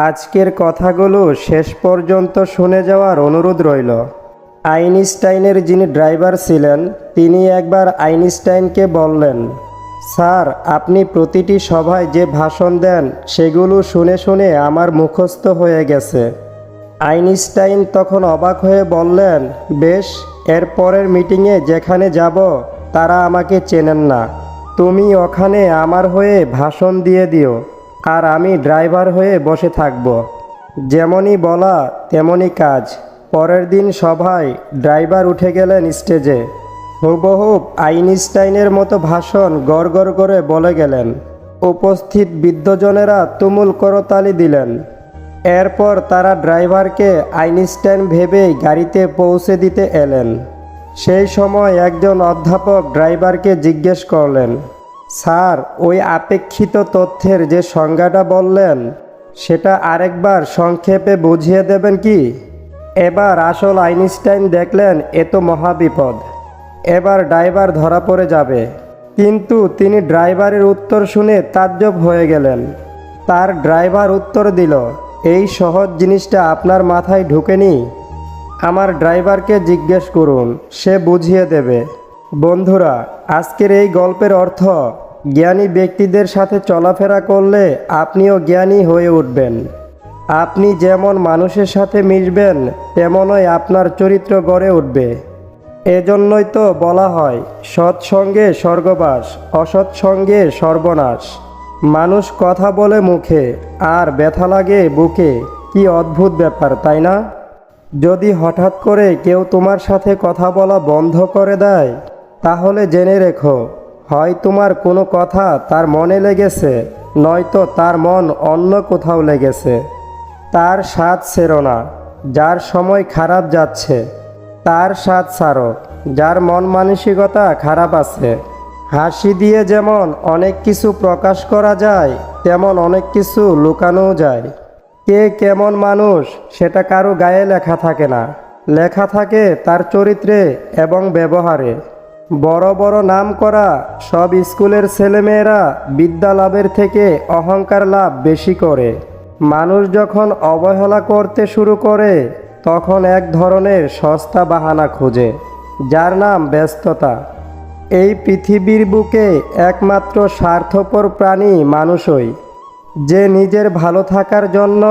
আজকের কথাগুলো শেষ পর্যন্ত শুনে যাওয়ার অনুরোধ রইল। আইনস্টাইনের যিনি ড্রাইভার ছিলেন তিনি একবার আইনস্টাইনকে বললেন, স্যার, আপনি প্রতিটি সভায় যে ভাষণ দেন সেগুলো শুনে শুনে আমার মুখস্থ হয়ে গেছে। আইনস্টাইন তখন অবাক হয়ে বললেন, বেশ, এর পরের মিটিংয়ে যেখানে যাব তারা আমাকে চেনেন না। তুমি ওখানে আমার হয়ে ভাষণ দিয়ে দিও, আর আমি ড্রাইভার হয়ে বসে থাকব। যেমনই বলা তেমনই কাজ। পরের দিন সভায় ড্রাইভার উঠে গেলেন স্টেজে। হুবহুব আইনস্টাইনের মতো ভাষণ গড় গড় করে বলে গেলেন। উপস্থিত বৃদ্ধজনেরা তুমুল করতালি দিলেন। এরপর তারা ড্রাইভারকে আইনস্টাইন ভেবেই গাড়িতে পৌঁছে দিতে এলেন। সেই সময় একজন অধ্যাপক ড্রাইভারকে জিজ্ঞেস করলেন, স্যার, ওই আপেক্ষিত তথ্যের যে সংজ্ঞাটা বললেন সেটা আরেকবার সংক্ষেপে বুঝিয়ে দেবেন কি? এবার আসল আইনস্টাইন দেখলেন এ তো মহাবিপদ, এবার ড্রাইভার ধরা পড়ে যাবে। কিন্তু তিনি ড্রাইভারের উত্তর শুনে তাজ্জব হয়ে গেলেন। তার ড্রাইভার উত্তর দিল, এই সহজ জিনিসটা আপনার মাথায় ঢুকেনি? আমার ড্রাইভারকে জিজ্ঞেস করুন, সে বুঝিয়ে দেবে। বন্ধুরা, আজকের এই গল্পের অর্থ, জ্ঞানী ব্যক্তিদের সাথে চলাফেরা করলে আপনিও জ্ঞানী হয়ে উঠবেন। আপনি যেমন মানুষের সাথে মিশবেন তেমনই আপনার চরিত্র গড়ে উঠবে। এজন্যই তো বলা হয়, সৎসঙ্গে স্বর্গবাস, অসৎসঙ্গে সর্বনাশ। মানুষ কথা বলে মুখে আর ব্যথা লাগে বুকে। কি অদ্ভুত ব্যাপার, তাই না? যদি হঠাৎ করে কেউ তোমার সাথে কথা বলা বন্ধ করে দেয়, তাহলে জেনে রেখো, হয় তোমার কোনো কথা তার মনে লেগেছে, নয়তো তার মন অন্য কোথাও লেগেছে। তার স্বাদ ছেড়ো না, যার সময় খারাপ যাচ্ছে। তার স্বাদ ছাড়ো, যার মন মানসিকতা খারাপ আছে। হাসি দিয়ে যেমন অনেক কিছু প্রকাশ করা যায়, তেমন অনেক কিছু লুকানোও যায়। কে কেমন মানুষ সেটা কারো গায়ে লেখা থাকে না, লেখা থাকে তার চরিত্রে এবং ব্যবহারে। বড় বড় নাম করা সব স্কুলের ছেলেমেয়েরা বিদ্যা লাভের থেকে অহংকার লাভ বেশি করে। মানুষ যখন অবহেলা করতে শুরু করে তখন এক ধরনের সস্তা বাহানা খোঁজে, যার নাম ব্যস্ততা। এই পৃথিবীর বুকে একমাত্র স্বার্থপর প্রাণী মানুষই, যে নিজের ভালো থাকার জন্য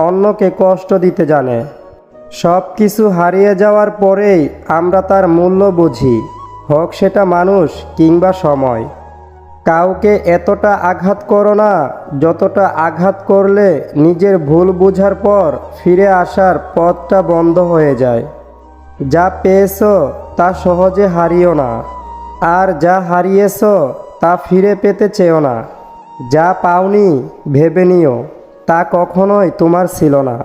অন্যকে কষ্ট দিতে জানে। সব কিছু হারিয়ে যাওয়ার পরেই আমরা তার মূল্য বুঝি, হোক সেটা মানুষ কিংবা সময়। কাউকে এতটা আঘাত করো না যতটা আঘাত করলে নিজের ভুল বুঝার পর ফিরে আসার পথটা বন্ধ হয়ে যায়। যা পেয়েছো তা সহজে হারিও না, আর যা হারিয়েছো তা ফিরে পেতে চেও না। যা পাওনি ভেবে নিও তা কখনোই তোমার ছিল না।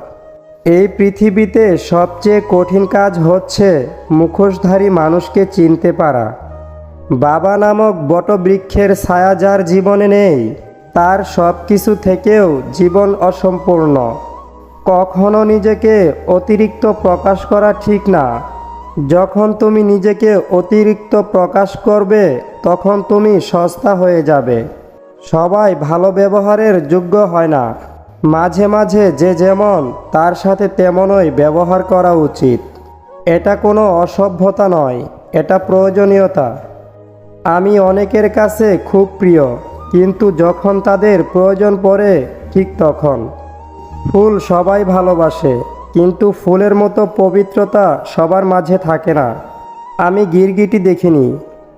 এই পৃথিবীতে সবচেয়ে কঠিন কাজ হচ্ছে মুখোশধারী মানুষকে চিনতে পারা। বাবা নামক বটবৃক্ষের ছায়া যার জীবনে নেই, তার সব কিছু থেকেও জীবন অসম্পূর্ণ। কখনো নিজেকে অতিরিক্ত প্রকাশ করা ঠিক না। যখন তুমি নিজেকে অতিরিক্ত প্রকাশ করবে তখন তুমি সস্তা হয়ে যাবে। সবাই ভালো ব্যবহারের যোগ্য হয় না। মাঝে মাঝে যে যেমন তার সাথে তেমনই ব্যবহার করা উচিত। এটা কোনো অসভ্যতা নয়, এটা প্রয়োজনীয়তা। আমি অনেকের কাছে খুব প্রিয়, কিন্তু যখন তাদের প্রয়োজন পড়ে ঠিক তখন। ফুল সবাই ভালোবাসে, কিন্তু ফুলের মতো পবিত্রতা সবার মাঝে থাকে না। আমি গিরগিটি দেখিনি,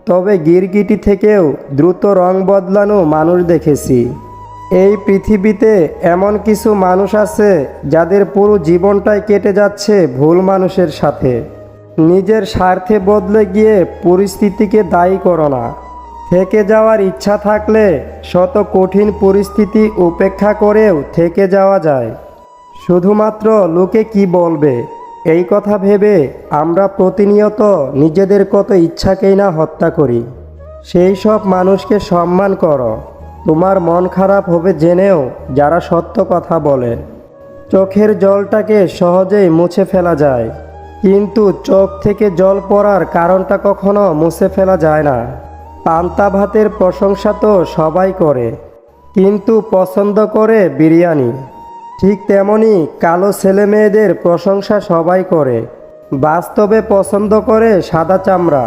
তবে গিরগিটি থেকেও দ্রুত রং বদলানো মানুষ দেখেছি। এই পৃথিবীতে এমন কিছু মানুষ আছে যাদের পুরো জীবনটাই কেটে যাচ্ছে ভুল মানুষের সাথে। নিজের স্বার্থে বদলে গিয়ে পরিস্থিতিকে দায়ী করো না। থেকে যাওয়ার ইচ্ছা থাকলে শত কঠিন পরিস্থিতি উপেক্ষা করেও থেকে যাওয়া যায়। শুধুমাত্র লোকে কি বলবে এই কথা ভেবে আমরা প্রতিনিয়ত নিজেদের কত ইচ্ছাকেই না হত্যা করি। সেই সব মানুষকে সম্মান করো। তোমার মন খারাপ হবে জেনেও যারা সত্য কথা বলে। চোখের জলটাকে সহজেই মুছে ফেলা যায়, কিন্তু চোখ থেকে জল পড়ার কারণটা কখনো মুছে ফেলা যায় না। পান্তা ভাতের প্রশংসা তো সবাই করে, কিন্তু পছন্দ করে বিরিয়ানি। ঠিক তেমনি কালো ছেলে মেয়েদের প্রশংসা সবাই করে, বাস্তবে পছন্দ করে সাদা চামড়া।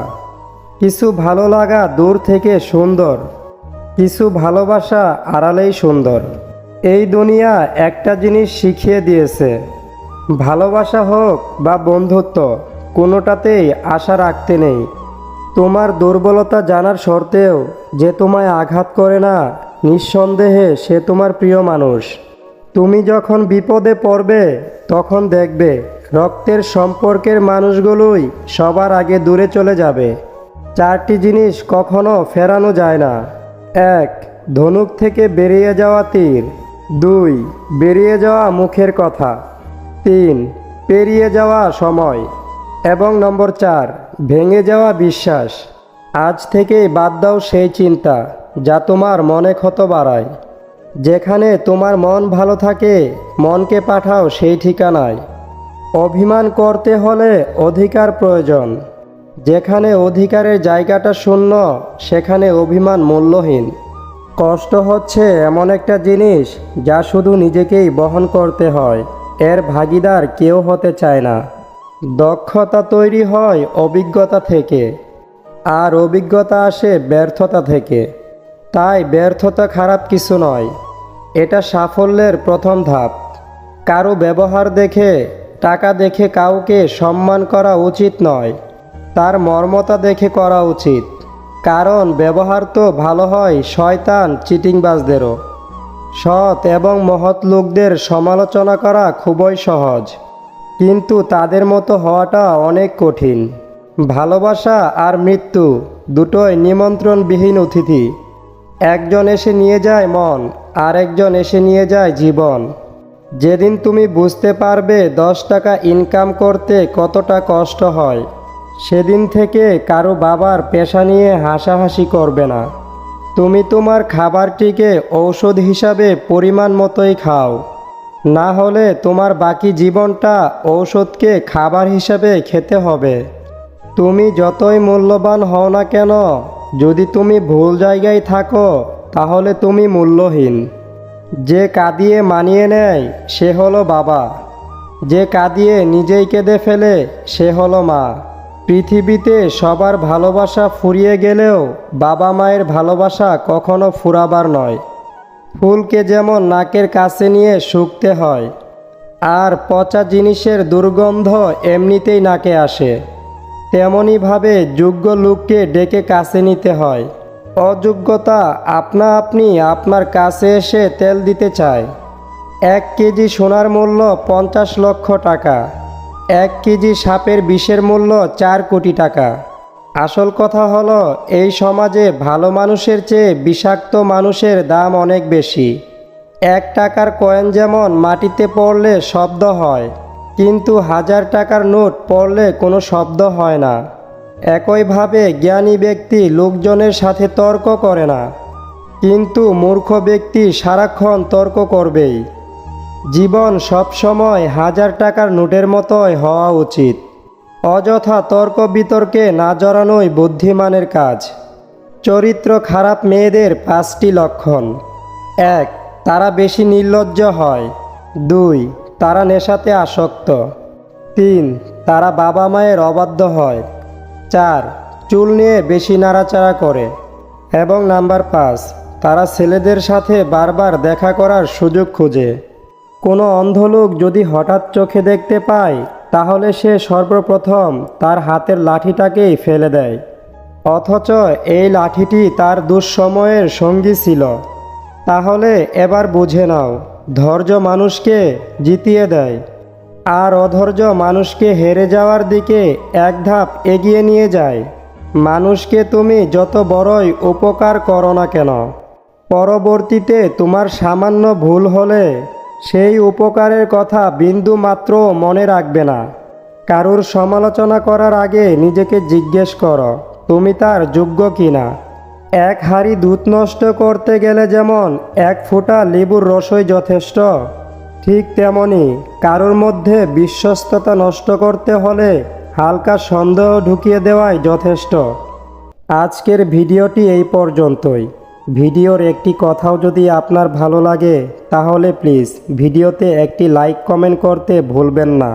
কিছু ভালো লাগা দূর থেকে সুন্দর, কিছু ভালোবাসা আড়ালেই সুন্দর। এই দুনিয়া একটা জিনিস শিখিয়ে দিয়েছে, ভালোবাসা হোক বা বন্ধুত্ব, কোনোটাতেই আশা রাখতে নেই। তোমার দুর্বলতা জানার সত্ত্বেও যে তোমায় আঘাত করে না, নিঃসন্দেহে সে তোমার প্রিয় মানুষ। তুমি যখন বিপদে পড়বে তখন দেখবে রক্তের সম্পর্কের মানুষগুলোই সবার আগে দূরে চলে যাবে। 4টি জিনিস কখনো ফেরানো যায় না। 1. ধনুক থেকে বেরিয়ে যাওয়া তীর। 2. বেরিয়ে যাওয়া মুখের কথা। 3. পেরিয়ে যাওয়া সময়। এবং নম্বর 4, ভেঙে যাওয়া বিশ্বাস। আজ থেকেই বাদ দাও সেই চিন্তা যা তোমার মনে ক্ষত বাড়ায়। যেখানে তোমার মন ভালো থাকে, মনকে পাঠাও সেই ঠিকানায়। অভিমান করতে হলে অধিকার প্রয়োজন। যেখানে অধিকারের জায়গাটা শূন্য, সেখানে অভিমান মূল্যহীন। কষ্ট হচ্ছে এমন একটা জিনিস যা শুধু নিজেকেই বহন করতে হয়, এর ভাগিদার কেউ হতে চায় না। দক্ষতা তৈরি হয় অভিজ্ঞতা থেকে, আর অভিজ্ঞতা আসে ব্যর্থতা থেকে। তাই ব্যর্থতা খারাপ কিছু নয়, এটা সাফল্যের প্রথম ধাপ। কারো ব্যবহার দেখে, টাকা দেখে কাউকে সম্মান করা উচিত নয়, তার মর্মতা দেখে করা উচিত। কারণ ব্যবহার তো ভালো হয় শয়তান চিটিংবাজদেরও। সৎ এবং মহৎ লোকদের সমালোচনা করা খুবই সহজ, কিন্তু তাদের মতো হওয়াটা অনেক কঠিন। ভালোবাসা আর মৃত্যু দুটোই নিমন্ত্রণবিহীন অতিথি। একজন এসে নিয়ে যায় মন, আর একজন এসে নিয়ে যায় জীবন। যেদিন তুমি বুঝতে পারবে 10 টাকা ইনকাম করতে কতটা কষ্ট হয়, সেদিন থেকে কারো বাবার পেশা নিয়ে হাসাহাসি করবে না। তুমি তোমার খাবারটিকে ঔষধ হিসাবে পরিমাণ মতোই খাও, না হলে তোমার বাকি জীবনটা ঔষধকে খাবার হিসাবে খেতে হবে। তুমি যতই মূল্যবান হও না কেন, যদি তুমি ভুল জায়গায় থাকো তাহলে তুমি মূল্যহীন। যে কাঁদিয়ে মানিয়ে নেয় সে হলো বাবা, যে কাঁদিয়ে নিজেই কেঁদে ফেলে সে হলো মা। পৃথিবীতে সবার ভালোবাসা ফুরিয়ে গেলেও বাবা মায়ের ভালোবাসা কখনো ফুরাবার নয়। ফুলকে যেমন নাকের কাছে নিয়ে শুকতে হয়, আর পচা জিনিসের দুর্গন্ধ এমনিতেই নাকে আসে, তেমনিভাবে যোগ্য লোককে ডেকে কাছে নিতে হয়। অযোগ্যতা আপনা আপনি আপনার কাছে এসে তেল দিতে চায়। 1 কেজি সোনার মূল্য 50 লক্ষ টাকা, 1 কেজি সাপের বিষের মূল্য 4 কোটি টাকা। আসল কথা হলো, এই সমাজে ভালো মানুষের চেয়ে বিষাক্ত মানুষের দাম অনেক বেশি। 1 টাকার কয়েন যেমন মাটিতে পড়লে শব্দ হয়, কিন্তু 1000 টাকার নোট পড়লে কোনো শব্দ হয় না। একইভাবে জ্ঞানী ব্যক্তি লোকজনের সাথে তর্ক করে না, কিন্তু মূর্খ ব্যক্তি সারাক্ষণ তর্ক করবেই। জীবন সবসময় 1000 টাকার নোটের মতোই হওয়া উচিত। অযথা তর্ক বিতর্কে না জড়ানোই বুদ্ধিমানের কাজ। চরিত্র খারাপ মেয়েদের 5টি লক্ষণ। 1. তারা বেশি নির্লজ্জ হয়। 2. তারা নেশাতে আসক্ত। 3. তারা বাবা মায়ের অবাধ্য হয়। 4. চুল নিয়ে বেশি নাড়াচাড়া করে। এবং নাম্বার 5, তারা ছেলেদের সাথে বারবার দেখা করার সুযোগ খোঁজে। কোনো অন্ধ লোক যদি হঠাৎ চোখে দেখতে পায়, তাহলে সে সর্বপ্রথম তার হাতের লাঠিটাকেই ফেলে দেয়, অথচ এই লাঠিটি তার দুঃসময়ের সঙ্গী ছিল। তাহলে এবার বুঝে নাও, ধৈর্য মানুষকে জিতিয়ে দেয়, আর অধৈর্য মানুষকে হেরে যাওয়ার দিকে এক ধাপ এগিয়ে নিয়ে যায়। মানুষকে তুমি যত বড়ই উপকার করো না কেন, পরবর্তীতে তোমার সামান্য ভুল হলে সেই উপকারের কথা বিন্দু মাত্র মনে রাখবে না। কারুর সমালোচনা করার আগে নিজেকে জিজ্ঞেস করো, তুমি তার যোগ্য কিনা। 1 হাঁড়ি দুধ নষ্ট করতে গেলে যেমন 1 ফোঁটা লেবুর রসই যথেষ্ট, ঠিক তেমনি কারোর মধ্যে বিশ্বস্ততা নষ্ট করতে হলে হালকা সন্দেহ ঢুকিয়ে দেওয়াই যথেষ্ট। আজকের ভিডিওটি এই পর্যন্তই। ভিডিওর একটি কথাও যদি আপনার ভালো লাগে তাহলে প্লিজ ভিডিওতে একটি লাইক কমেন্ট করতে ভুলবেন না।